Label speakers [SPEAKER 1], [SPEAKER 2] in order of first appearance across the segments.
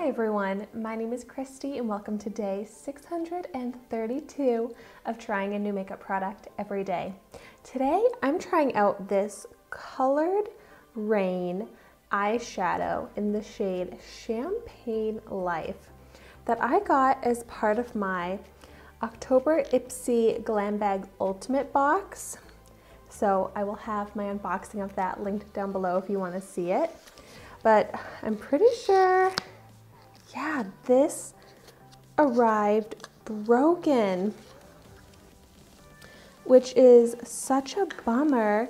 [SPEAKER 1] Hi everyone, my name is Christy and welcome to day 632 of trying a new makeup product every day. Today I'm trying out this colored Raine eyeshadow in the shade Champagne Life that I got as part of my October Ipsy Glam Bag Ultimate box. So I will have my unboxing of that linked down below if you want to see it. But I'm pretty sure, yeah, this arrived broken, which is such a bummer.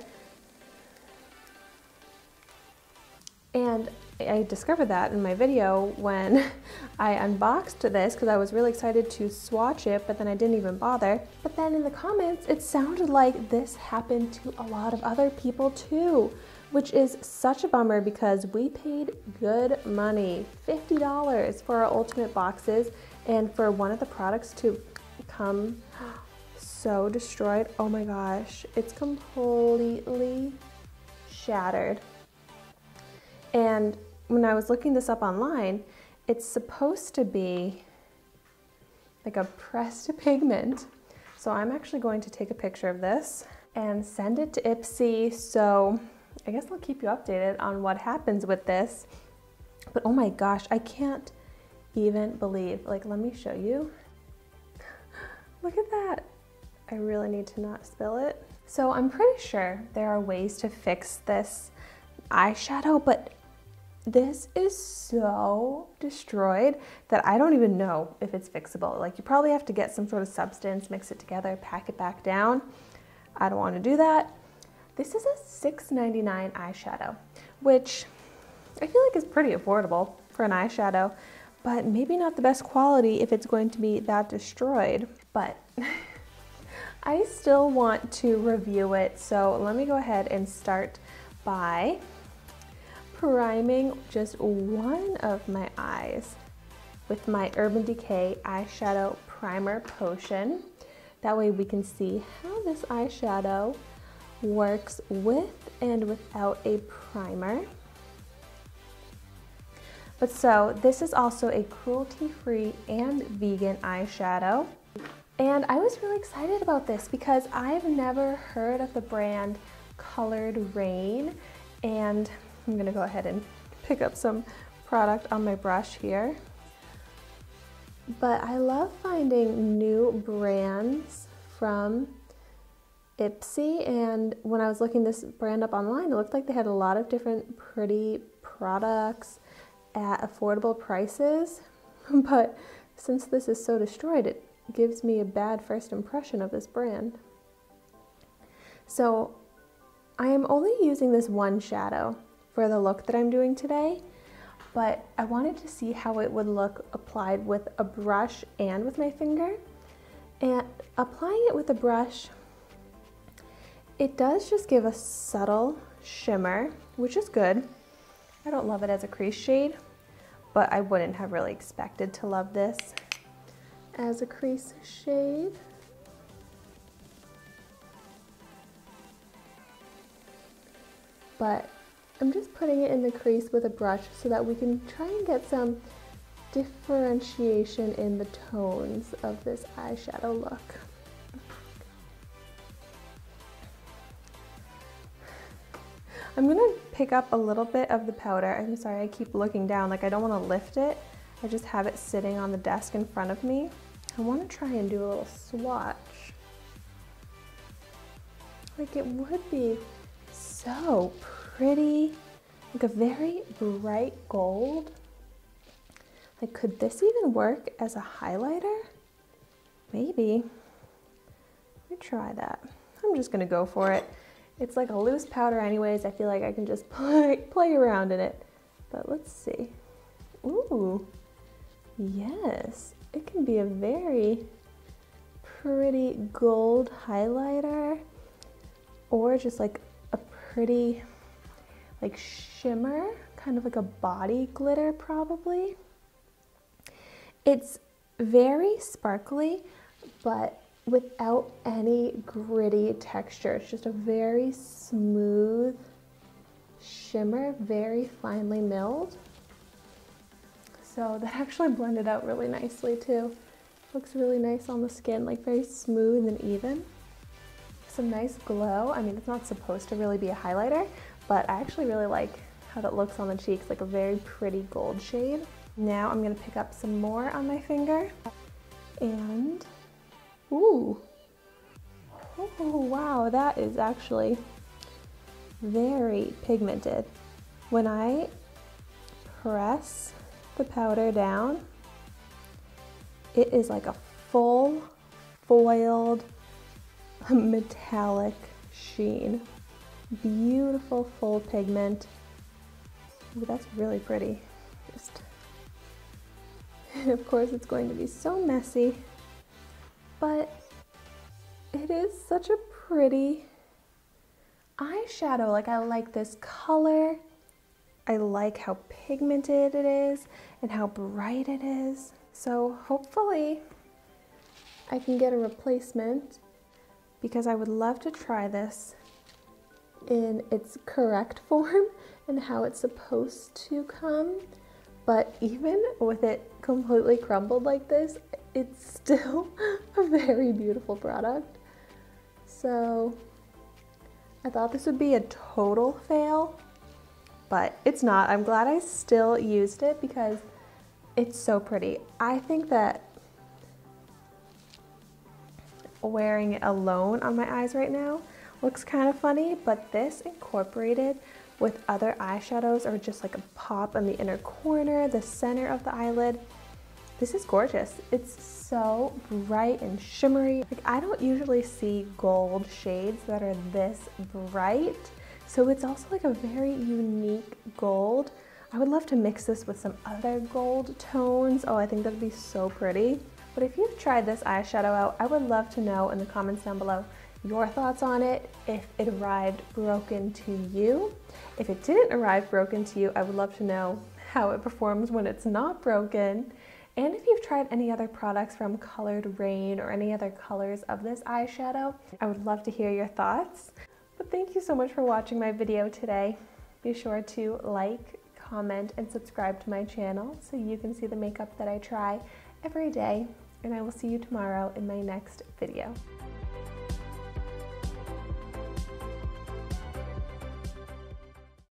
[SPEAKER 1] And I discovered that in my video when I unboxed this because I was really excited to swatch it, but then I didn't even bother. But then in the comments, it sounded like this happened to a lot of other people too, which is such a bummer because we paid good money, $50 for our ultimate boxes, and for one of the products to come so destroyed. Oh my gosh, it's completely shattered. And when I was looking this up online, it's supposed to be like a pressed pigment. So I'm actually going to take a picture of this and send it to Ipsy. So I guess I'll keep you updated on what happens with this. But oh my gosh, I can't even believe, like, let me show you. Look at that. I really need to not spill it. So I'm pretty sure there are ways to fix this eyeshadow, but this is so destroyed that I don't even know if it's fixable. Like, you probably have to get some sort of substance, mix it together, pack it back down. I don't want to do that. This is a $6.99 eyeshadow, which I feel like is pretty affordable for an eyeshadow, but maybe not the best quality if it's going to be that destroyed. But I still want to review it, so let me go ahead and start by priming just one of my eyes with my Urban Decay eyeshadow primer potion. That way we can see how this eyeshadow works with and without a primer. But so this is also a cruelty-free and vegan eyeshadow. And I was really excited about this because I've never heard of the brand Colored Raine, and I'm gonna go ahead and pick up some product on my brush here. But I love finding new brands from Ipsy, and when I was looking this brand up online, it looked like they had a lot of different pretty products at affordable prices. But since this is so destroyed, it gives me a bad first impression of this brand. So I am only using this one shadow for the look that I'm doing today, but I wanted to see how it would look applied with a brush and with my finger. And applying it with a brush, it does just give a subtle shimmer, which is good. I don't love it as a crease shade, but I wouldn't have really expected to love this as a crease shade. But I'm just putting it in the crease with a brush so that we can try and get some differentiation in the tones of this eyeshadow look. I'm gonna pick up a little bit of the powder. I'm sorry, I keep looking down, like I don't wanna lift it. I just have it sitting on the desk in front of me. I wanna try and do a little swatch. Like, it would be so pretty, like a very bright gold. Like, could this even work as a highlighter? Maybe. Let me try that. I'm just gonna go for it. It's like a loose powder anyways. I feel like I can just play around in it. But let's see. Ooh, yes. It can be a very pretty gold highlighter, or just like a pretty like shimmer, kind of like a body glitter probably. It's very sparkly, but without any gritty texture. It's just a very smooth shimmer, very finely milled. So that actually blended out really nicely too. Looks really nice on the skin, like very smooth and even. Some nice glow. I mean, it's not supposed to really be a highlighter, but I actually really like how that looks on the cheeks, like a very pretty gold shade. Now I'm gonna pick up some more on my finger and, ooh, oh wow, that is actually very pigmented. When I press the powder down, it is like a full foiled metallic sheen. Beautiful full pigment. Ooh, that's really pretty. Of course it's going to be so messy, but it is such a pretty eyeshadow. Like, I like this color. I like how pigmented it is and how bright it is. So hopefully I can get a replacement, because I would love to try this in its correct form and how it's supposed to come. But even with it completely crumbled like this, it's still a very beautiful product. So I thought this would be a total fail, but it's not. I'm glad I still used it because it's so pretty. I think that wearing it alone on my eyes right now looks kind of funny, but this incorporated with other eyeshadows, or just like a pop in the inner corner, the center of the eyelid, this is gorgeous. It's so bright and shimmery. Like, I don't usually see gold shades that are this bright, so it's also like a very unique gold. I would love to mix this with some other gold tones. Oh, I think that'd be so pretty. But if you've tried this eyeshadow out, I would love to know in the comments down below your thoughts on it, if it arrived broken to you. If it didn't arrive broken to you, I would love to know how it performs when it's not broken. And if you've tried any other products from Colored Raine or any other colors of this eyeshadow, I would love to hear your thoughts. But thank you so much for watching my video today. Be sure to like, comment, and subscribe to my channel so you can see the makeup that I try every day. And I will see you tomorrow in my next video.